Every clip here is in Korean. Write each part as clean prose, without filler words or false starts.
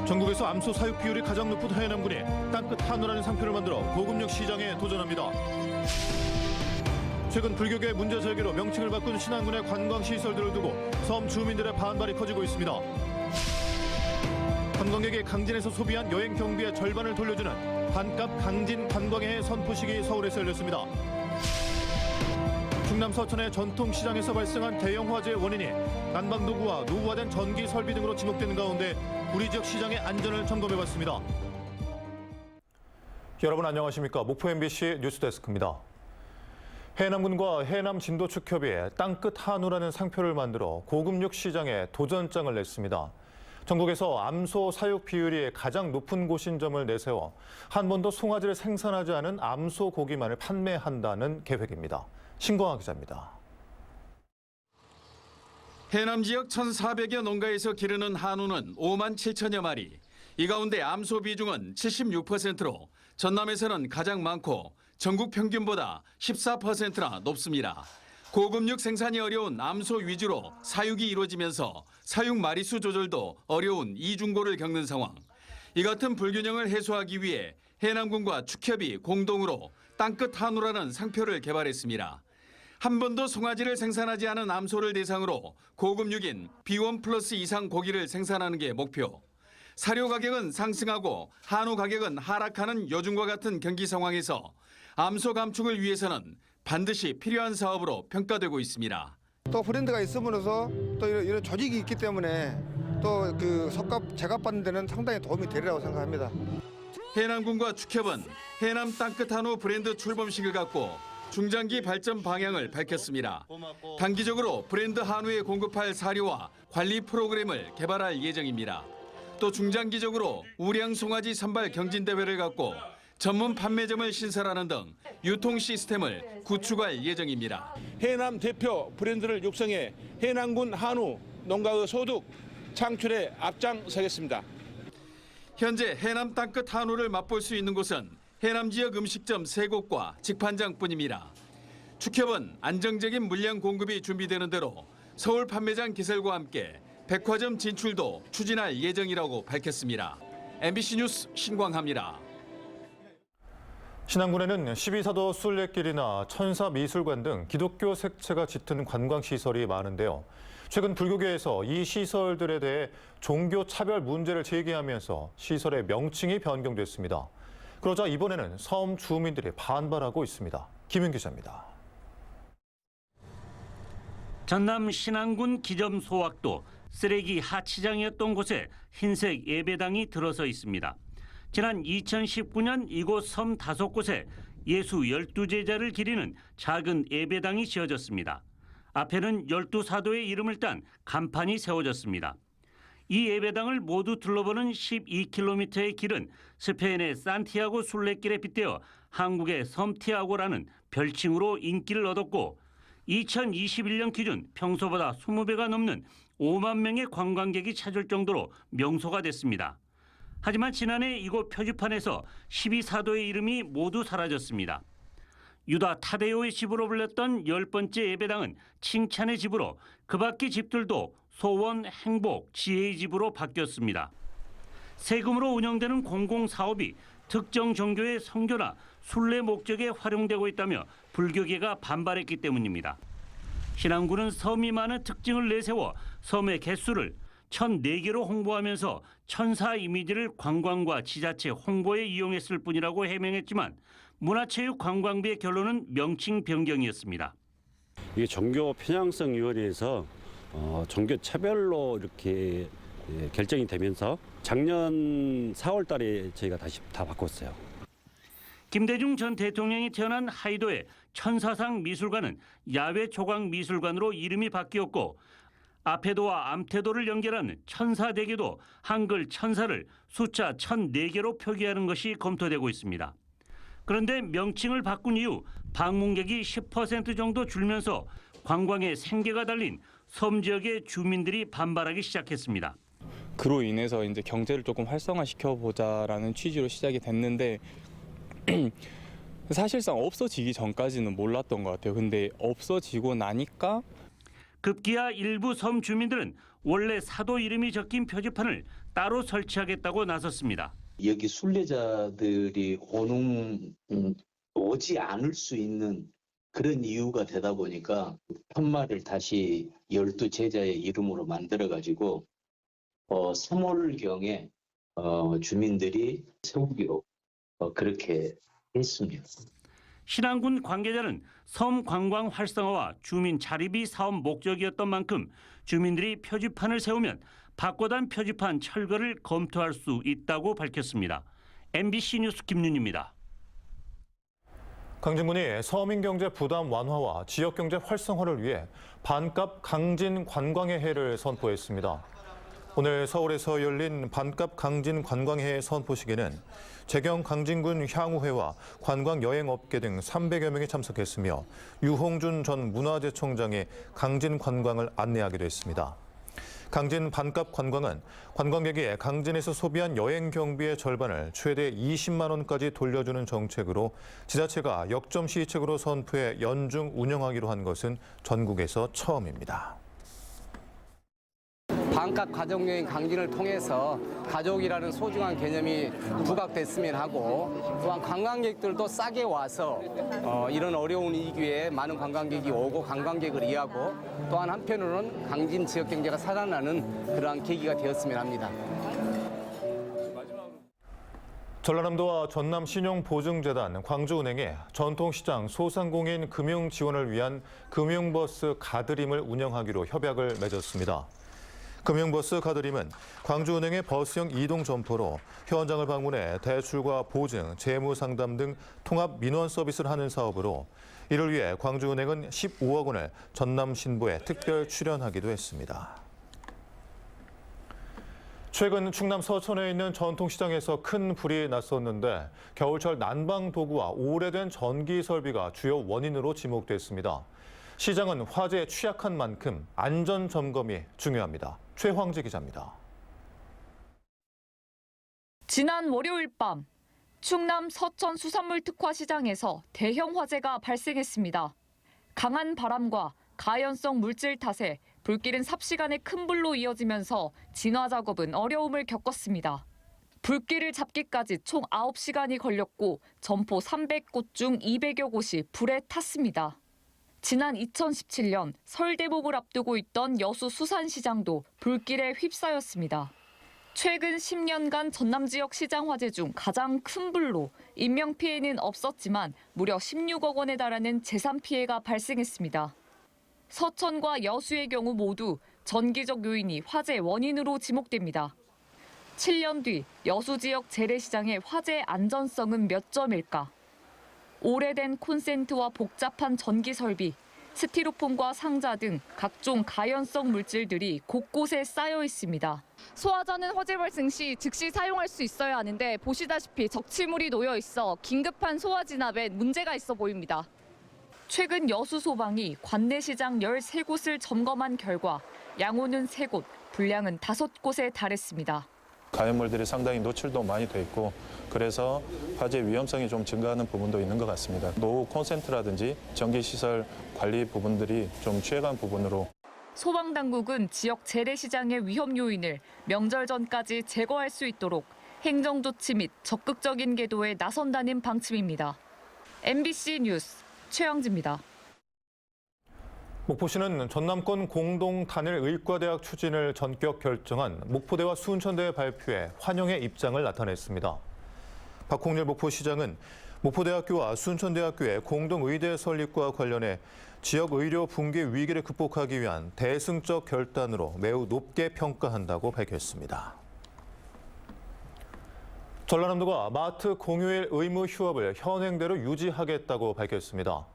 전국에서 암소 사육 비율이 가장 높은 해남군이 땅끝 한우라는 상표를 만들어 고급육 시장에 도전합니다. 최근 불교계 문제 제기로 명칭을 바꾼 신안군의 관광시설들을 두고 섬 주민들의 반발이 커지고 있습니다. 관광객이 강진에서 소비한 여행 경비의 절반을 돌려주는 반값 강진 관광의 선포식이 서울에서 열렸습니다. 충남 서천의 전통시장에서 발생한 대형 화재의 원인이 난방도구와 노후화된 전기 설비 등으로 지목되는 가운데 우리 지역 시장의 안전을 점검해봤습니다. 여러분 안녕하십니까? 목포 MBC 뉴스데스크입니다. 해남군과 해남 진도축협이 땅끝 한우라는 상표를 만들어 고급육 시장에 도전장을 냈습니다. 전국에서 암소 사육 비율이 가장 높은 곳인 점을 내세워 한 번도 송아지를 생산하지 않은 암소 고기만을 판매한다는 계획입니다. 신광하 기자입니다. 해남 지역 1,400여 농가에서 기르는 한우는 5만 7천여 마리. 이 가운데 암소 비중은 76%로 전남에서는 가장 많고 전국 평균보다 14%나 높습니다. 고급육 생산이 어려운 암소 위주로 사육이 이루어지면서 사육 마리수 조절도 어려운 이중고를 겪는 상황. 이 같은 불균형을 해소하기 위해 해남군과 축협이 공동으로 땅끝 한우라는 상표를 개발했습니다. 한 번도 송아지를 생산하지 않은 암소를 대상으로 고급육인 B1 플러스 이상 고기를 생산하는 게 목표. 사료 가격은 상승하고 한우 가격은 하락하는 요즘과 같은 경기 상황에서 암소 감축을 위해서는 반드시 필요한 사업으로 평가되고 있습니다. 또 브랜드가 있음으로써 또 이런 조직이 있기 때문에 또 그 제값 받는 데는 상당히 도움이 되리라고 생각합니다. 해남군과 축협은 해남 땅끝 한우 브랜드 출범식을 갖고 중장기 발전 방향을 밝혔습니다. 단기적으로 브랜드 한우에 공급할 사료와 관리 프로그램을 개발할 예정입니다. 또 중장기적으로 우량 송아지 선발 경진대회를 갖고 전문 판매점을 신설하는 등 유통 시스템을 구축할 예정입니다. 해남 대표 브랜드를 육성해 해남군 한우 농가의 소득 창출에 앞장서겠습니다. 현재 해남 땅끝 한우를 맛볼 수 있는 곳은 해남 지역 음식점 3곳과 직판장뿐입니다. 축협은 안정적인 물량 공급이 준비되는 대로 서울 판매장 개설과 함께 백화점 진출도 추진할 예정이라고 밝혔습니다. MBC 뉴스 신광하입니다. 신안군에는 12사도 순례길이나 천사미술관 등 기독교 색채가 짙은 관광시설이 많은데요. 최근 불교계에서 이 시설들에 대해 종교 차별 문제를 제기하면서 시설의 명칭이 변경됐습니다. 그러자 이번에는 섬 주민들이 반발하고 있습니다. 김윤 기자입니다. 전남 신안군 기점소학도 쓰레기 하치장이었던 곳에 흰색 예배당이 들어서 있습니다. 지난 2019년 이곳 섬 5곳에 예수 12제자를 기리는 작은 예배당이 지어졌습니다. 앞에는 12사도의 이름을 딴 간판이 세워졌습니다. 이 예배당을 모두 둘러보는 12km의 길은 스페인의 산티아고 순례길에 빗대어 한국의 섬티아고라는 별칭으로 인기를 얻었고 2021년 기준 평소보다 20배가 넘는 5만 명의 관광객이 찾을 정도로 명소가 됐습니다. 하지만 지난해 이곳 표지판에서 12사도의 이름이 모두 사라졌습니다. 유다 타데오의 집으로 불렸던 10번째 예배당은 칭찬의 집으로 그 밖의 집들도 소원, 행복, 지혜의 집으로 바뀌었습니다. 세금으로 운영되는 공공사업이 특정 종교의 선교나 순례 목적에 활용되고 있다며 불교계가 반발했기 때문입니다. 신안군은 섬이 많은 특징을 내세워 섬의 개수를 1,004개로 홍보하면서 천사 이미지를 관광과 지자체 홍보에 이용했을 뿐이라고 해명했지만 문화체육관광부의 결론은 명칭 변경이었습니다. 이게 종교 편향성위원회에서 종교 차별로 이렇게 결정이 되면서 작년 4월 달에 저희가 다시 다 바꿨어요. 김대중 전 대통령이 태어난 하이도의 천사상 미술관은 야외 조각 미술관으로 이름이 바뀌었고 아페도와 암테도를 연결하는 천사대교도 한글 천사를 숫자 1,004개로 표기하는 것이 검토되고 있습니다. 그런데 명칭을 바꾼 이후 방문객이 10% 정도 줄면서 관광에 생계가 달린 섬 지역의 주민들이 반발하기 시작했습니다. 그로 인해서 이제 경제를 조금 활성화시켜 보자라는 취지로 시작이 됐는데 사실상 없어지기 전까지는 몰랐던 것 같아요. 근데 없어지고 나니까 급기야 일부 섬 주민들은 원래 사도 이름이 적힌 표지판을 따로 설치하겠다고 나섰습니다. 여기 순례자들이 오지 않을 수 있는 그런 이유가 되다 보니까 편마를 다시 12제자의 이름으로 만들어가지고 3월경에 주민들이 세우기로 그렇게 했습니다. 신안군 관계자는 섬 관광 활성화와 주민 자립이 사업 목적이었던 만큼 주민들이 표지판을 세우면 박고단 표지판 철거를 검토할 수 있다고 밝혔습니다. MBC 뉴스 김윤입니다. 강진군이 서민 경제 부담 완화와 지역 경제 활성화를 위해 반값 강진 관광의 해를 선포했습니다. 오늘 서울에서 열린 반값 강진 관광회 선포식에는 재경 강진군 향후회와 관광여행업계 등 300여 명이 참석했으며 유홍준 전 문화재청장이 강진 관광을 안내하기도 했습니다. 강진 반값 관광은 관광객이 강진에서 소비한 여행 경비의 절반을 최대 20만 원까지 돌려주는 정책으로 지자체가 역점 시책으로 선포해 연중 운영하기로 한 것은 전국에서 처음입니다. 반값 가족여행 강진을 통해서 가족이라는 소중한 개념이 부각됐으면 하고, 또한 관광객들도 싸게 와서 이런 어려운 이기에 많은 관광객이 오고 관광객을 이해하고, 또한 한편으로는 강진 지역 경제가 살아나는 그러한 계기가 되었으면 합니다. 전라남도와 전남신용보증재단, 광주은행이 전통시장 소상공인 금융 지원을 위한 금융버스 가드림을 운영하기로 협약을 맺었습니다. 금융버스 가드림은 광주은행의 버스형 이동 점포로 현장을 방문해 대출과 보증, 재무 상담 등 통합 민원 서비스를 하는 사업으로 이를 위해 광주은행은 15억 원을 전남신보에 특별 출연하기도 했습니다. 최근 충남 서천에 있는 전통시장에서 큰 불이 났었는데 겨울철 난방 도구와 오래된 전기 설비가 주요 원인으로 지목됐습니다. 시장은 화재에 취약한 만큼 안전 점검이 중요합니다. 최황재 기자입니다. 지난 월요일 밤 충남 서천 수산물 특화 시장에서 대형 화재가 발생했습니다. 강한 바람과 가연성 물질 탓에 불길은 삽시간에 큰 불로 이어지면서 진화 작업은 어려움을 겪었습니다. 불길을 잡기까지 총 9시간이 걸렸고 점포 300곳 중 200여 곳이 불에 탔습니다. 지난 2017년 설 대목을 앞두고 있던 여수 수산시장도 불길에 휩싸였습니다. 최근 10년간 전남 지역 시장 화재 중 가장 큰 불로 인명피해는 없었지만 무려 16억 원에 달하는 재산 피해가 발생했습니다. 서천과 여수의 경우 모두 전기적 요인이 화재 원인으로 지목됩니다. 7년 뒤 여수 지역 재래시장의 화재 안전성은 몇 점일까? 오래된 콘센트와 복잡한 전기 설비, 스티로폼과 상자 등 각종 가연성 물질들이 곳곳에 쌓여 있습니다. 소화전은 화재 발생 시 즉시 사용할 수 있어야 하는데 보시다시피 적치물이 놓여 있어 긴급한 소화 진압엔 문제가 있어 보입니다. 최근 여수 소방이 관내시장 13곳을 점검한 결과 양호는 3곳, 불량은 5곳에 달했습니다. 가연물들이 상당히 노출도 많이 돼 있고 그래서 화재 위험성이 좀 증가하는 부분도 있는 것 같습니다. 노후 콘센트라든지 전기시설 관리 부분들이 좀 취약한 부분으로. 소방당국은 지역 재래시장의 위험 요인을 명절 전까지 제거할 수 있도록 행정조치 및 적극적인 계도에 나선다는 방침입니다. MBC 뉴스 최영지입니다. 목포시는 전남권 공동 단일 의과대학 추진을 전격 결정한 목포대와 순천대의 발표에 환영의 입장을 나타냈습니다. 박홍렬 목포시장은 목포대학교와 순천대학교의 공동 의대 설립과 관련해 지역 의료 붕괴 위기를 극복하기 위한 대승적 결단으로 매우 높게 평가한다고 밝혔습니다. 전라남도가 마트 공휴일 의무 휴업을 현행대로 유지하겠다고 밝혔습니다.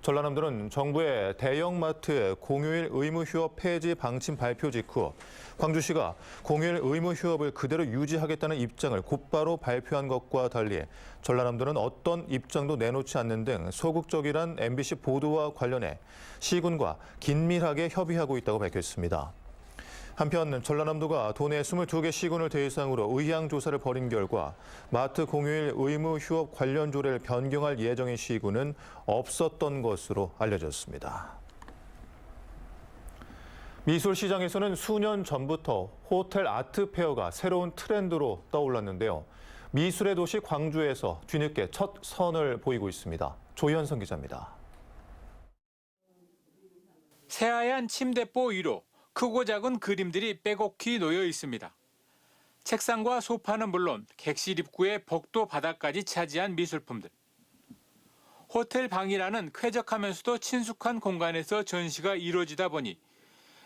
전라남도는 정부의 대형마트의 공휴일 의무 휴업 폐지 방침 발표 직후 광주시가 공휴일 의무 휴업을 그대로 유지하겠다는 입장을 곧바로 발표한 것과 달리 전라남도는 어떤 입장도 내놓지 않는 등 소극적이란 MBC 보도와 관련해 시군과 긴밀하게 협의하고 있다고 밝혔습니다. 한편 전라남도가 도내 22개 시군을 대상으로 의향 조사를 벌인 결과 마트 공휴일 의무 휴업 관련 조례를 변경할 예정인 시군은 없었던 것으로 알려졌습니다. 미술 시장에서는 수년 전부터 호텔 아트 페어가 새로운 트렌드로 떠올랐는데요. 미술의 도시 광주에서 뒤늦게 첫 선을 보이고 있습니다. 조현성 기자입니다. 새하얀 침대보 위로 크고 작은 그림들이 빼곡히 놓여 있습니다. 책상과 소파는 물론 객실 입구의 복도 바닥까지 차지한 미술품들. 호텔 방이라는 쾌적하면서도 친숙한 공간에서 전시가 이루어지다 보니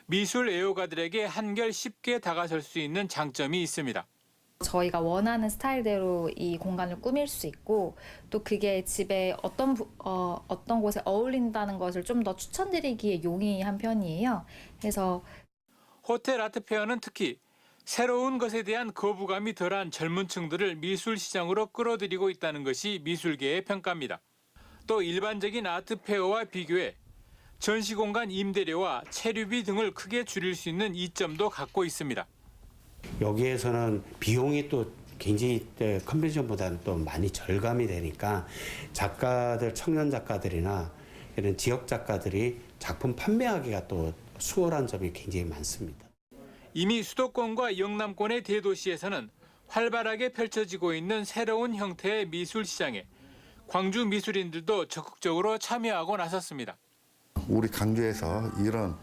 미술 애호가들에게 한결 쉽게 다가설 수 있는 장점이 있습니다. 저희가 원하는 스타일대로 이 공간을 꾸밀 수 있고 또 그게 집에 어떤 곳에 어울린다는 것을 좀 더 추천드리기에 용이한 편이에요. 그래서 호텔 아트페어는 특히 새로운 것에 대한 거부감이 덜한 젊은 층들을 미술 시장으로 끌어들이고 있다는 것이 미술계의 평가입니다. 또 일반적인 아트페어와 비교해 전시공간 임대료와 체류비 등을 크게 줄일 수 있는 이점도 갖고 있습니다. 여기에서는 비용이 또 굉장히 컨벤션보다는 또 많이 절감이 되니까 작가들, 청년 작가들이나 이런 지역 작가들이 작품 판매하기가 또 수월한 점이 굉장히 많습니다. 이미 수도권과 영남권의 대도시에서는 활발하게 펼쳐지고 있는 새로운 형태의 미술 시장에 광주 미술인들도 적극적으로 참여하고 나섰습니다. 우리 광주에서 이런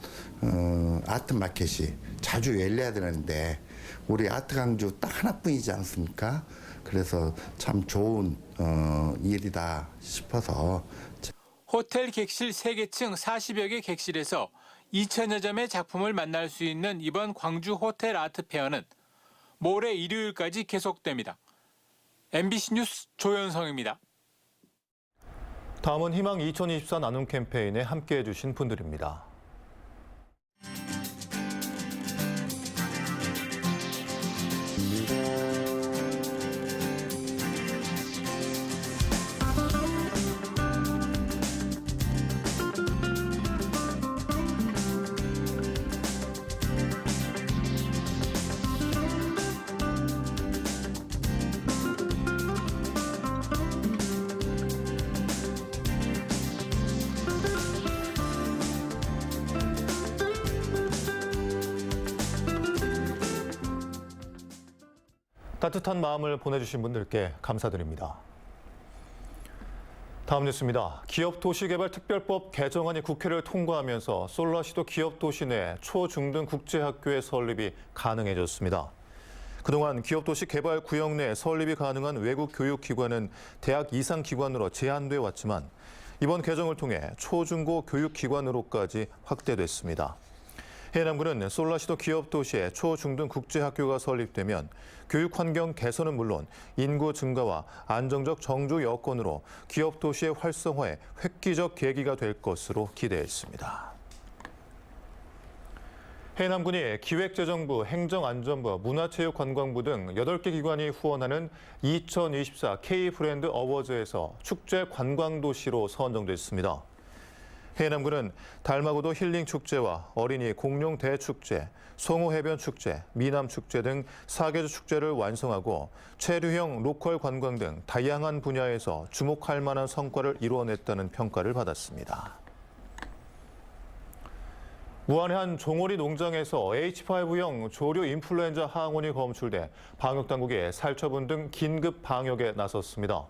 아트 마켓이 자주 열려야 되는데 우리 아트 광주 딱 하나뿐이지 않습니까? 그래서 참 좋은 일이다 싶어서. 호텔 객실 3개층 40여 개 객실에서 2천여 점의 작품을 만날 수 있는 이번 광주 호텔 아트 페어는 모레 일요일까지 계속됩니다. MBC 뉴스 조현성입니다. 다음은 희망 2024 나눔 캠페인에 함께해 주신 분들입니다. 따뜻한 마음을 보내주신 분들께 감사드립니다. 다음 뉴스입니다. 기업도시개발특별법 개정안이 국회를 통과하면서 솔라시도 기업도시 내 초중등 국제학교의 설립이 가능해졌습니다. 그동안 기업도시개발구역 내 설립이 가능한 외국 교육기관은 대학 이상 기관으로 제한돼 왔지만 이번 개정을 통해 초중고 교육기관으로까지 확대됐습니다. 해남군은 솔라시도 기업도시에 초중등 국제학교가 설립되면 교육환경 개선은 물론 인구 증가와 안정적 정주 여건으로 기업도시의 활성화에 획기적 계기가 될 것으로 기대했습니다. 해남군이 기획재정부, 행정안전부, 문화체육관광부 등 8개 기관이 후원하는 2024 K브랜드 어워즈에서 축제 관광도시로 선정됐습니다. 해남군은 달마고도 힐링축제와 어린이 공룡 대축제, 송호해변축제, 미남축제 등 4개 주 축제를 완성하고 체류형 로컬 관광 등 다양한 분야에서 주목할 만한 성과를 이루어냈다는 평가를 받았습니다. 무안의 한 종오리 농장에서 H5형 조류 인플루엔자 항원이 검출돼 방역당국이 살처분 등 긴급 방역에 나섰습니다.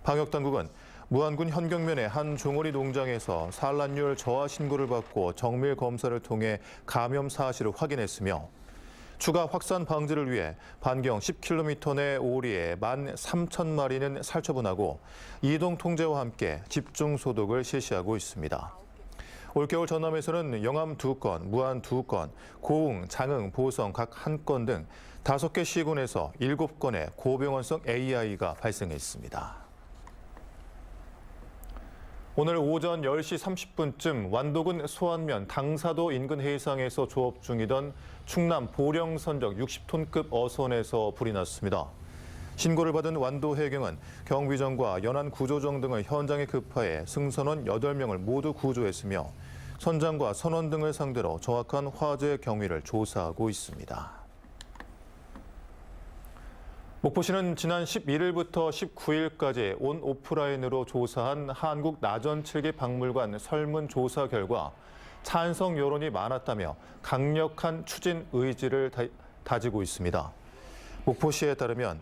방역당국은 무안군 현경면의 한 종오리 농장에서 산란율 저하 신고를 받고 정밀 검사를 통해 감염 사실을 확인했으며 추가 확산 방지를 위해 반경 10km 내 오리에 13,000마리는 살처분하고 이동 통제와 함께 집중 소독을 실시하고 있습니다. 올겨울 전남에서는 영암 2건, 무안 2건, 고흥, 장흥, 보성 각 1건 등 5개 시군에서 7건의 고병원성 AI가 발생했습니다. 오늘 오전 10시 30분쯤 완도군 소안면 당사도 인근 해상에서 조업 중이던 충남 보령선적 60톤급 어선에서 불이 났습니다. 신고를 받은 완도 해경은 경비정과 연안구조정 등을 현장에 급파해 승선원 8명을 모두 구조했으며 선장과 선원 등을 상대로 정확한 화재 경위를 조사하고 있습니다. 목포시는 지난 11일부터 19일까지 온 오프라인으로 조사한 한국 나전 7개 박물관 설문조사 결과 찬성 여론이 많았다며 강력한 추진 의지를 다지고 있습니다. 목포시에 따르면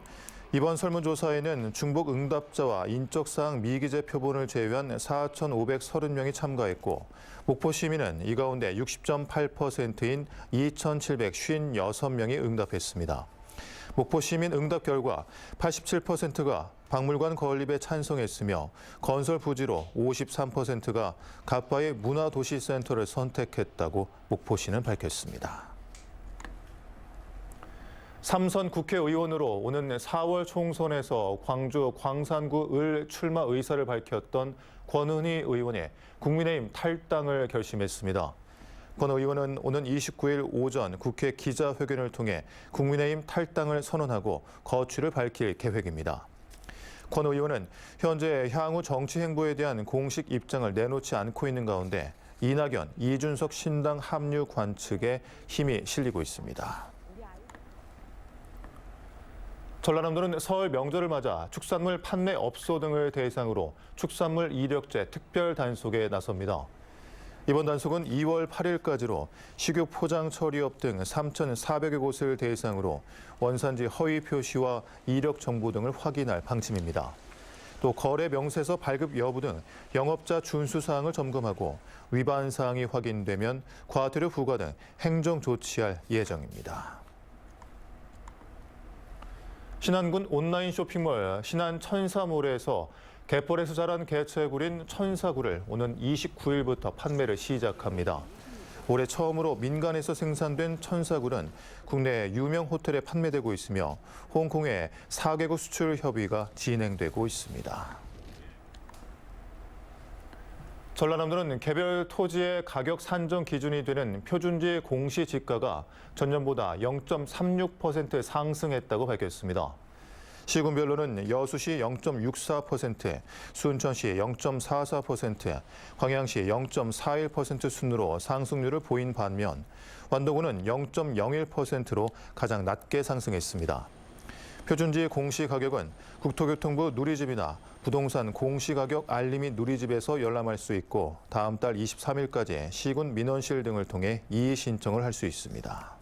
이번 설문조사에는 중복 응답자와 인적사항 미기재 표본을 제외한 4,530명이 참가했고 목포 시민은 이 가운데 60.8%인 2,756명이 응답했습니다. 목포 시민 응답 결과 87%가 박물관 건립에 찬성했으며 건설 부지로 53%가 가빠의 문화도시센터를 선택했다고 목포시는 밝혔습니다. 삼선 국회의원으로 오는 4월 총선에서 광주 광산구 을 출마 의사를 밝혔던 권은희 의원이 국민의힘 탈당을 결심했습니다. 권 의원은 오는 29일 오전 국회 기자회견을 통해 국민의힘 탈당을 선언하고 거취를 밝힐 계획입니다. 권 의원은 현재 향후 정치 행보에 대한 공식 입장을 내놓지 않고 있는 가운데 이낙연, 이준석 신당 합류 관측에 힘이 실리고 있습니다. 전라남도는 설 명절을 맞아 축산물 판매 업소 등을 대상으로 축산물 이력제 특별 단속에 나섭니다. 이번 단속은 2월 8일까지로 식육 포장 처리업 등 3,400여 곳을 대상으로 원산지 허위 표시와 이력 정보 등을 확인할 방침입니다. 또 거래 명세서 발급 여부 등 영업자 준수 사항을 점검하고 위반 사항이 확인되면 과태료 부과 등 행정 조치할 예정입니다. 신안군 온라인 쇼핑몰 신안 천사몰에서 갯벌에서 자란 개체굴인 천사굴을 오는 29일부터 판매를 시작합니다. 올해 처음으로 민간에서 생산된 천사굴은 국내 유명 호텔에 판매되고 있으며 홍콩에 4개국 수출 협의가 진행되고 있습니다. 전라남도는 개별 토지의 가격 산정 기준이 되는 표준지 공시지가가 전년보다 0.36% 상승했다고 밝혔습니다. 시군별로는 여수시 0.64%, 순천시 0.44%, 광양시 0.41% 순으로 상승률을 보인 반면 완도군은 0.01%로 가장 낮게 상승했습니다. 표준지 공시가격은 국토교통부 누리집이나 부동산 공시가격 알림이 누리집에서 열람할 수 있고 다음 달 23일까지 시군 민원실 등을 통해 이의 신청을 할 수 있습니다.